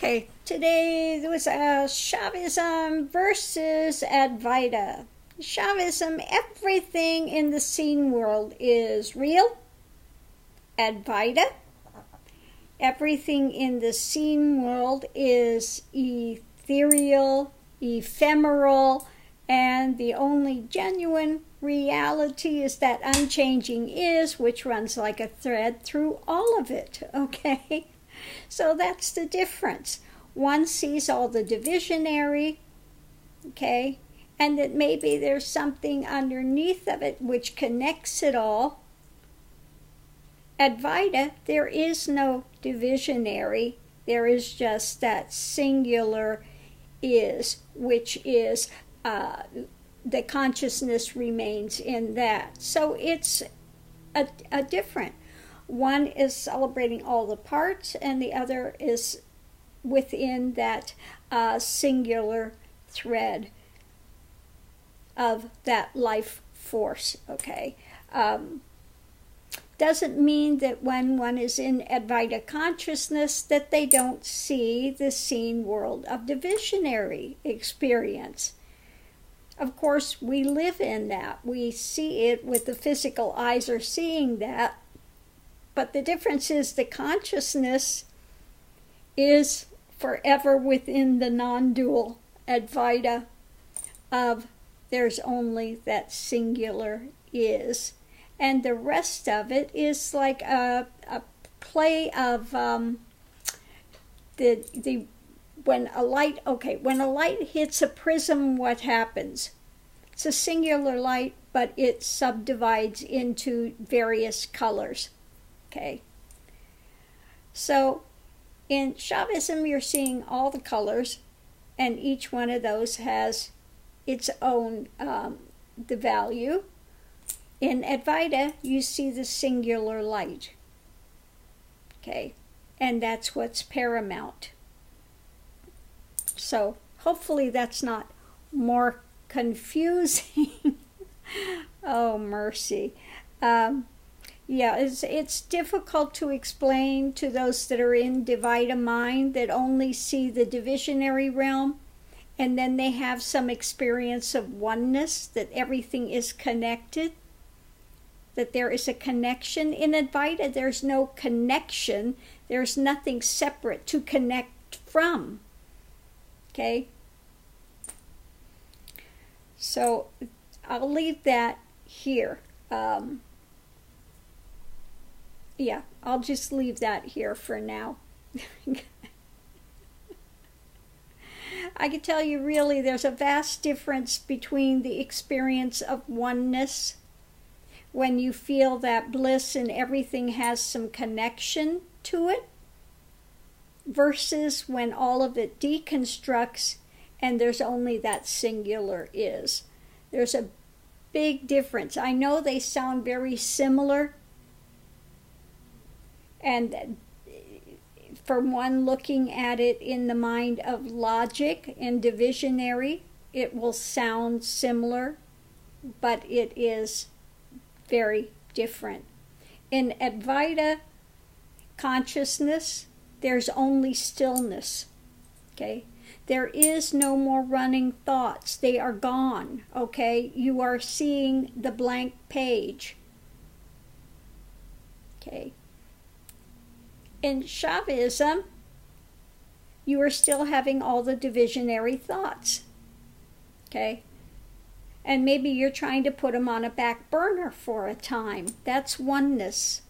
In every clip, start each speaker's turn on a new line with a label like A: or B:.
A: Okay, today there was Shaivism versus Advaita. Shaivism, everything in the seen world is real. Advaita, everything in the seen world is ethereal, ephemeral, and the only genuine reality is that unchanging is, which runs like a thread through all of it, okay? So that's the difference. One sees all the divisionary, okay, and that maybe there's something underneath of it which connects it all. Advaita, there is no divisionary. There is just that singular is, which is the consciousness remains in that. So it's a different. One is celebrating all the parts, and the other is within that singular thread of that life force, okay? Doesn't mean that when one is in Advaita consciousness that they don't see the seen world of divisionary experience. Of course, we live in that. We see it with the physical eyes are seeing that. But the difference is the consciousness is forever within the non-dual Advaita of there's only that singular is. And the rest of it is like a play of when a light hits a prism, what happens? It's a singular light, but it subdivides into various colors. Okay, so in Shaivism you're seeing all the colors, and each one of those has its own the value. In Advaita you see the singular light, okay, and that's what's paramount. So hopefully that's not more confusing. Oh, mercy. Yeah, it's difficult to explain to those that are in Advaita mind that only see the divisionary realm, and then they have some experience of oneness, that everything is connected, that there is a connection. In Advaita, there's no connection. There's nothing separate to connect from. Okay? So I'll leave that here. Yeah, I'll just leave that here for now. I can tell you really there's a vast difference between the experience of oneness, when you feel that bliss and everything has some connection to it, versus when all of it deconstructs and there's only that singular is. There's a big difference. I know they sound very similar, and from one looking at it in the mind of logic and divisionary, it will sound similar, but it is very different. In Advaita consciousness, there's only stillness, okay? There is no more running thoughts. They are gone, okay? You are seeing the blank page, okay? In Shaivism, you are still having all the divisionary thoughts, okay? And maybe you're trying to put them on a back burner for a time. That's oneness,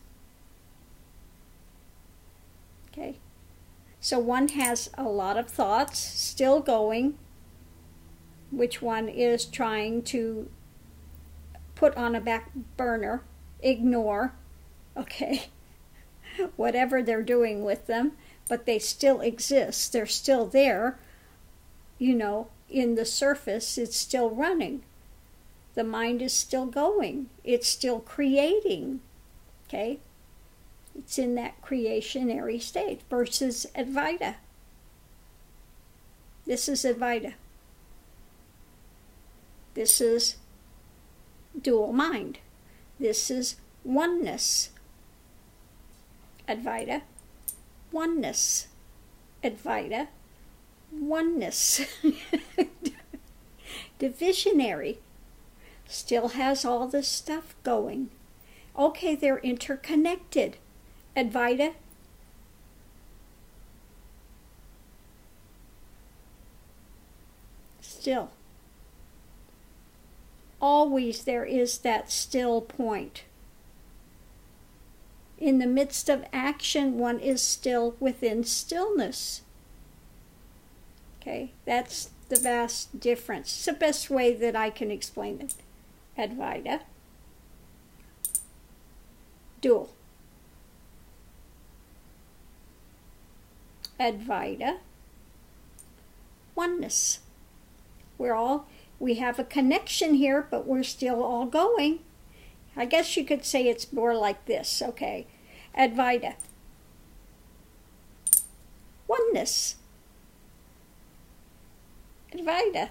A: okay? So one has a lot of thoughts still going, which one is trying to put on a back burner, ignore, okay? Whatever they're doing with them, but they still exist. They're still there, you know, in the surface. It's still running. The mind is still going. It's still creating, okay? It's in that creationary state versus Advaita. This is Advaita. This is dual mind. This is oneness. Advaita, oneness. Advaita, oneness. Divisionary still has all this stuff going. Okay, they're interconnected. Advaita, still. Always there is that still point. In the midst of action, one is still within stillness. Okay, that's the vast difference. It's the best way that I can explain it. Advaita, dual. Advaita, oneness. We have a connection here, but we're still all going. I guess you could say it's more like this, okay. Advaita, oneness. Advaita,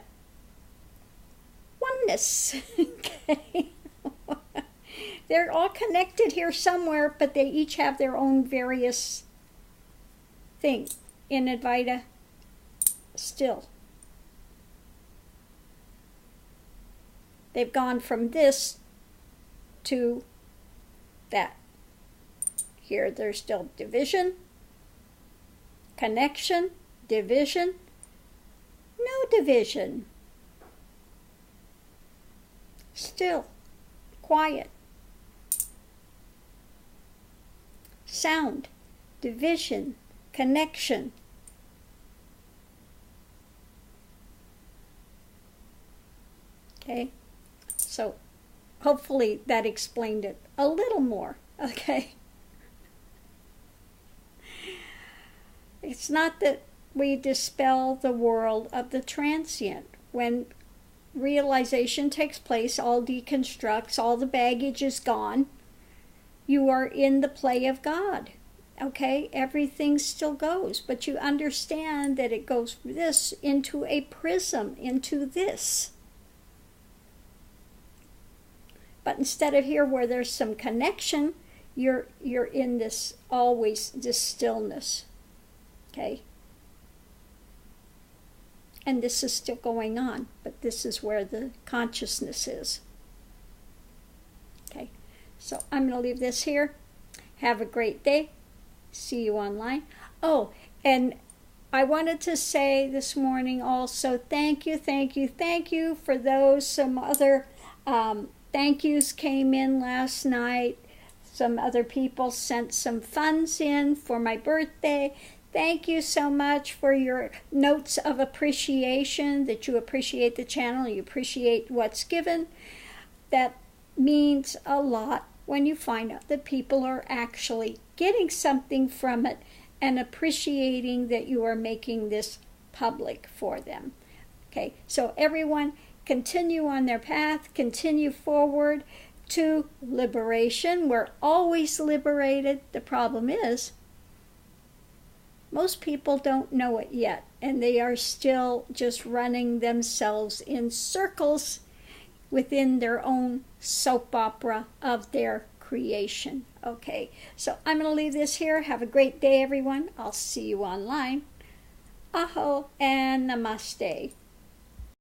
A: oneness. Okay. They're all connected here somewhere, but they each have their own various thing. In Advaita, still. They've gone from this to that. Here there's still division, connection, division, no division. Still, quiet. Sound, division, connection. Okay, so hopefully that explained it a little more, okay? It's not that we dispel the world of the transient. When realization takes place, all deconstructs, all the baggage is gone. You are in the play of God, okay? Everything still goes, but you understand that it goes from this into a prism, into this. But instead of here where there's some connection, you're in this always this stillness. Okay? And this is still going on, but this is where the consciousness is. Okay? So I'm going to leave this here. Have a great day. See you online. Oh, and I wanted to say this morning also, thank you for those. Some other thank yous came in last night. Some other people sent some funds in for my birthday. Thank you so much for your notes of appreciation, that you appreciate the channel, you appreciate what's given. That means a lot when you find out that people are actually getting something from it and appreciating that you are making this public for them. Okay, so everyone continue on their path, continue forward to liberation. We're always liberated. The problem is, most people don't know it yet, and they are still just running themselves in circles within their own soap opera of their creation. Okay, so I'm going to leave this here. Have a great day, everyone. I'll see you online. Aho and namaste.